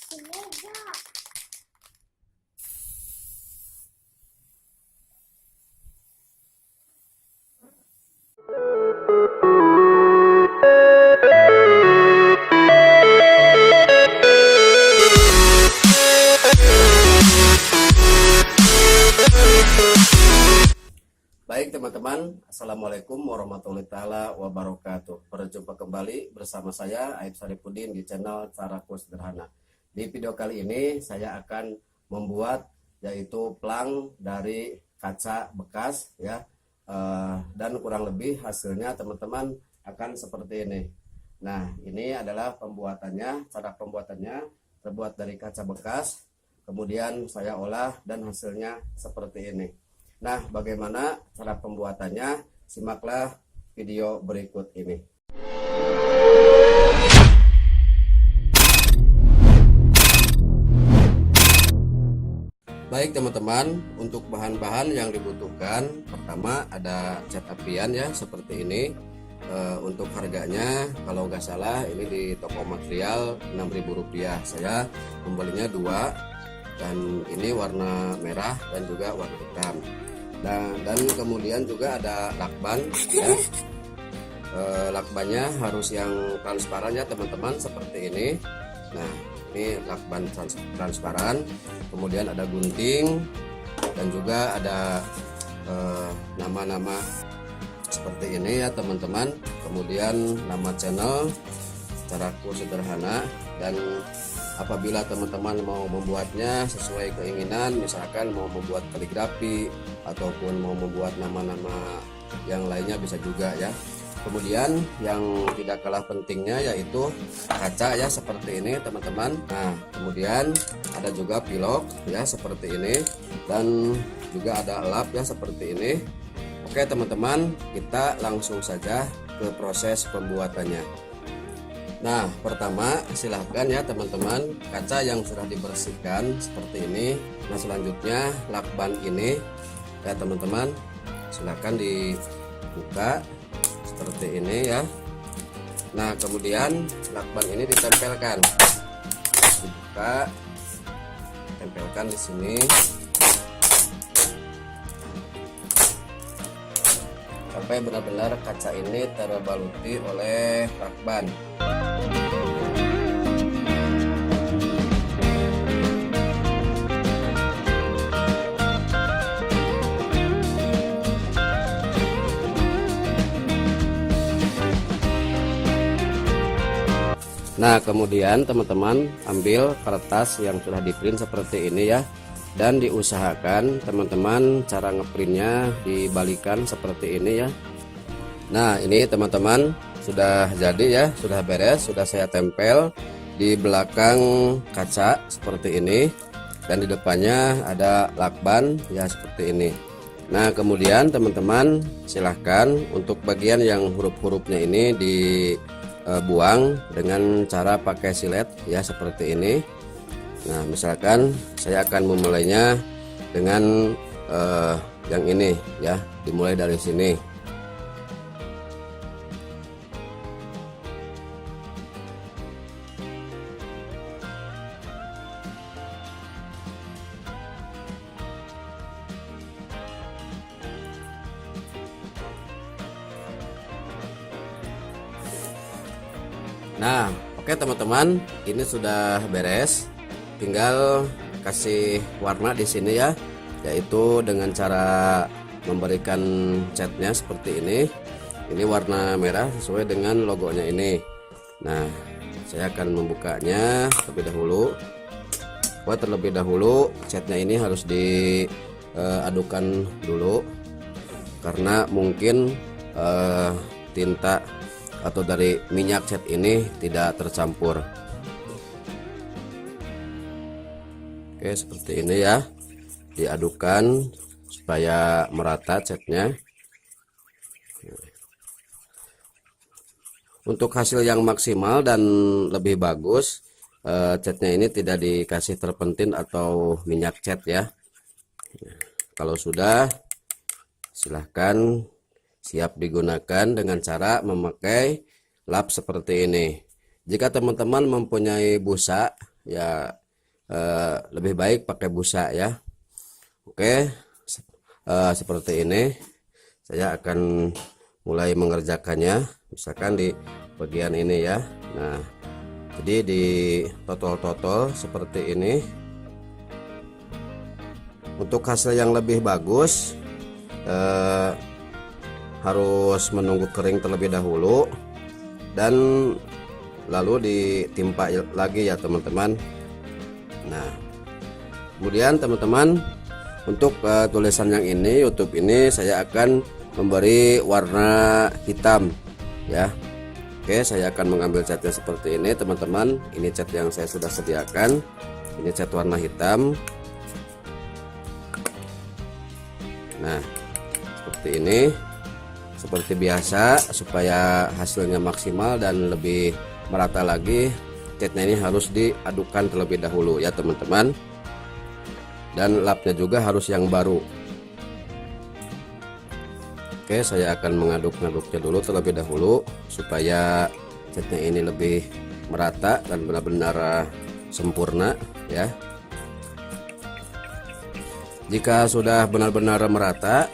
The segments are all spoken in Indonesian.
Baik teman-teman, Assalamualaikum warahmatullahi taala wabarakatuh. Berjumpa kembali bersama saya Aib Saripudin di channel Caraku Sederhana. Di video kali ini saya akan membuat yaitu plang dari kaca bekas ya, dan kurang lebih hasilnya teman-teman akan seperti ini. Nah, ini adalah pembuatannya. Cara pembuatannya terbuat dari kaca bekas, kemudian saya olah dan hasilnya seperti ini. Nah, bagaimana cara pembuatannya? Simaklah video berikut ini. Baik teman-teman, untuk bahan-bahan yang dibutuhkan, pertama ada cat apian ya, seperti ini. Untuk harganya kalau nggak salah ini di toko material Rp6.000. Saya membelinya 2, dan ini warna merah dan juga warna hitam. Dan kemudian juga ada lakban ya. Lakbannya harus yang transparan ya teman-teman, seperti ini. Nah, ini lakban transparan. Kemudian ada gunting dan juga ada nama-nama seperti ini ya teman-teman. Kemudian nama channel Caraku Sederhana. Dan apabila teman-teman mau membuatnya sesuai keinginan, misalkan mau membuat kaligrafi ataupun mau membuat nama-nama yang lainnya bisa juga ya. Kemudian yang tidak kalah pentingnya yaitu kaca ya, seperti ini teman-teman. Nah, kemudian ada juga pilok ya, seperti ini, dan juga ada lap ya, seperti ini. Oke teman-teman, kita langsung saja ke proses pembuatannya. Nah, pertama silahkan ya teman-teman, kaca yang sudah dibersihkan seperti ini. Nah, selanjutnya lakban ini ya teman-teman, silahkan dibuka seperti ini ya. Nah, kemudian lakban ini ditempelkan, dibuka, tempelkan di sini sampai benar-benar kaca ini terbaluti oleh lakban. Nah, kemudian teman-teman ambil kertas yang sudah diprint seperti ini ya, dan diusahakan teman-teman cara ngeprintnya dibalikan seperti ini ya. Nah, ini teman-teman sudah jadi ya, sudah beres, sudah saya tempel di belakang kaca seperti ini, dan di depannya ada lakban ya, seperti ini. Nah, kemudian teman-teman silahkan untuk bagian yang huruf-hurufnya ini dibuang dengan cara pakai silet ya, seperti ini. Nah, misalkan saya akan memulainya dengan yang ini ya, dimulai dari sini. Nah, oke teman-teman, ini sudah beres. Tinggal kasih warna di sini ya, yaitu dengan cara memberikan catnya seperti ini. Ini warna merah sesuai dengan logonya ini. Nah, saya akan membukanya terlebih dahulu. Buat terlebih dahulu catnya ini harus diadukan dulu, karena mungkin tinta atau dari minyak cat ini tidak tercampur. Oke, seperti ini ya, diadukan supaya merata catnya. Untuk hasil yang maksimal dan lebih bagus, catnya ini tidak dikasih terpentin atau minyak cat ya. Kalau sudah, silahkan siap digunakan dengan cara memakai lap seperti ini. Jika teman-teman mempunyai busa ya, lebih baik pakai busa ya. Oke, seperti ini saya akan mulai mengerjakannya, misalkan di bagian ini ya. Nah, jadi di totol-totol seperti ini. Untuk hasil yang lebih bagus harus menunggu kering terlebih dahulu dan lalu ditimpa lagi ya teman-teman. Nah, kemudian teman-teman, untuk tulisan yang ini, YouTube ini saya akan memberi warna hitam ya. Oke, saya akan mengambil catnya seperti ini teman-teman. Ini cat yang saya sudah sediakan. Ini cat warna hitam. Nah, seperti ini, seperti biasa, supaya hasilnya maksimal dan lebih merata lagi, catnya ini harus diadukkan terlebih dahulu ya teman-teman, dan lapnya juga harus yang baru. Oke, saya akan mengaduk-ngaduknya dulu terlebih dahulu supaya catnya ini lebih merata dan benar-benar sempurna ya. Jika sudah benar-benar merata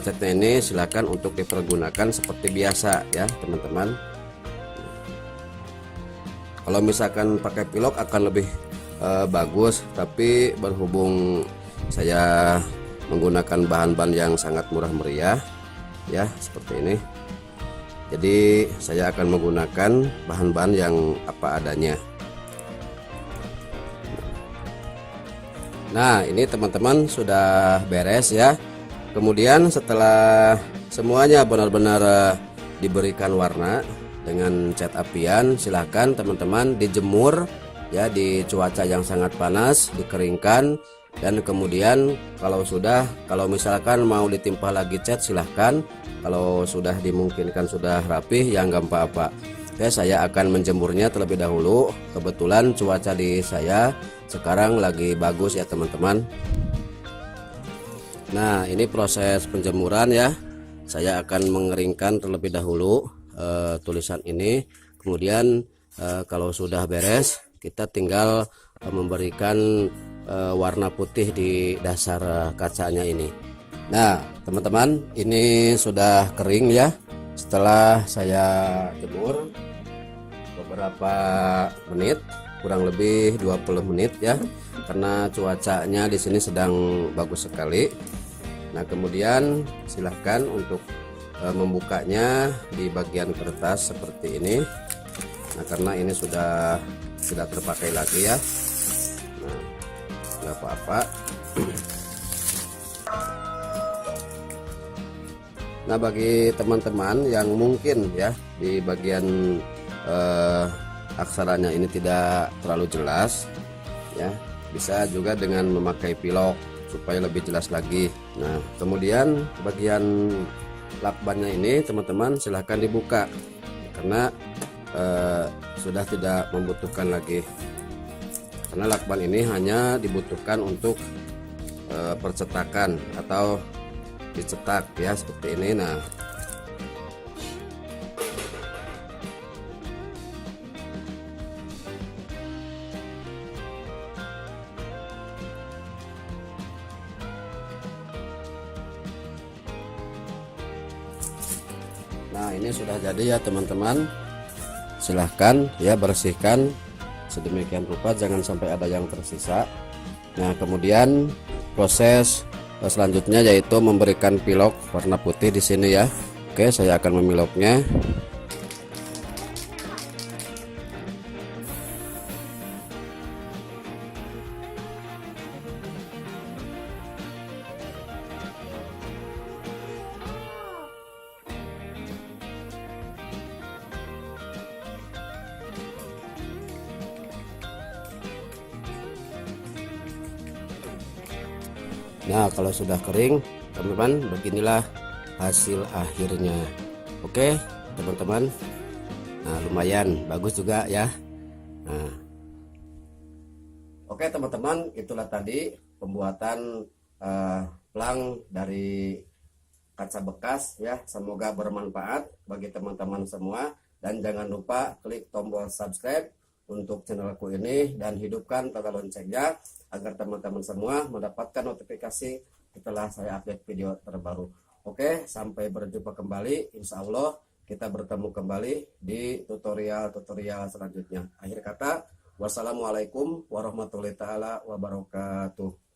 catnya ini, silakan untuk dipergunakan seperti biasa ya teman-teman. Kalau misalkan pakai pilok akan lebih bagus, tapi berhubung saya menggunakan bahan-bahan yang sangat murah meriah ya seperti ini, jadi saya akan menggunakan bahan-bahan yang apa adanya. Nah, ini teman-teman sudah beres ya. Kemudian setelah semuanya benar-benar diberikan warna dengan cat apian, silahkan teman-teman dijemur ya di cuaca yang sangat panas, dikeringkan, dan kemudian kalau misalkan mau ditimpa lagi cat, silahkan. Kalau sudah dimungkinkan, sudah rapih, ya nggak apa-apa. Saya akan menjemurnya terlebih dahulu. Kebetulan cuaca di saya sekarang lagi bagus ya teman-teman. Nah, ini proses penjemuran ya. Saya akan mengeringkan terlebih dahulu tulisan ini. Kemudian kalau sudah beres, kita tinggal memberikan warna putih di dasar kacanya ini. Nah teman-teman, ini sudah kering ya. Setelah saya jemur beberapa menit, kurang lebih 20 menit ya, karena cuacanya di sini sedang bagus sekali. Nah, kemudian silahkan untuk membukanya di bagian kertas seperti ini. Nah, karena ini sudah tidak terpakai lagi ya. Nah, nggak apa-apa. Nah, bagi teman-teman yang mungkin ya di bagian aksaranya ini tidak terlalu jelas ya, bisa juga dengan memakai pilok supaya lebih jelas lagi. Nah, kemudian bagian lakbannya ini teman-teman silahkan dibuka karena sudah tidak membutuhkan lagi, karena lakban ini hanya dibutuhkan untuk percetakan atau dicetak ya seperti ini. Nah, ini sudah jadi ya teman-teman. Silahkan ya bersihkan sedemikian rupa, jangan sampai ada yang tersisa. Nah, kemudian proses selanjutnya yaitu memberikan pilok warna putih di sini ya. Oke, saya akan memiloknya. Nah, kalau sudah kering teman-teman, beginilah hasil akhirnya. Oke teman-teman, nah lumayan bagus juga ya. Nah, oke teman-teman, itulah tadi pembuatan plang dari kaca bekas ya. Semoga bermanfaat bagi teman-teman semua, dan jangan lupa klik tombol subscribe untuk channelku ini dan hidupkan tanda loncengnya agar teman-teman semua mendapatkan notifikasi setelah saya update video terbaru. Oke, sampai berjumpa kembali. Insya Allah kita bertemu kembali di tutorial selanjutnya. Akhir kata, wassalamualaikum warahmatullahi taala wabarakatuh.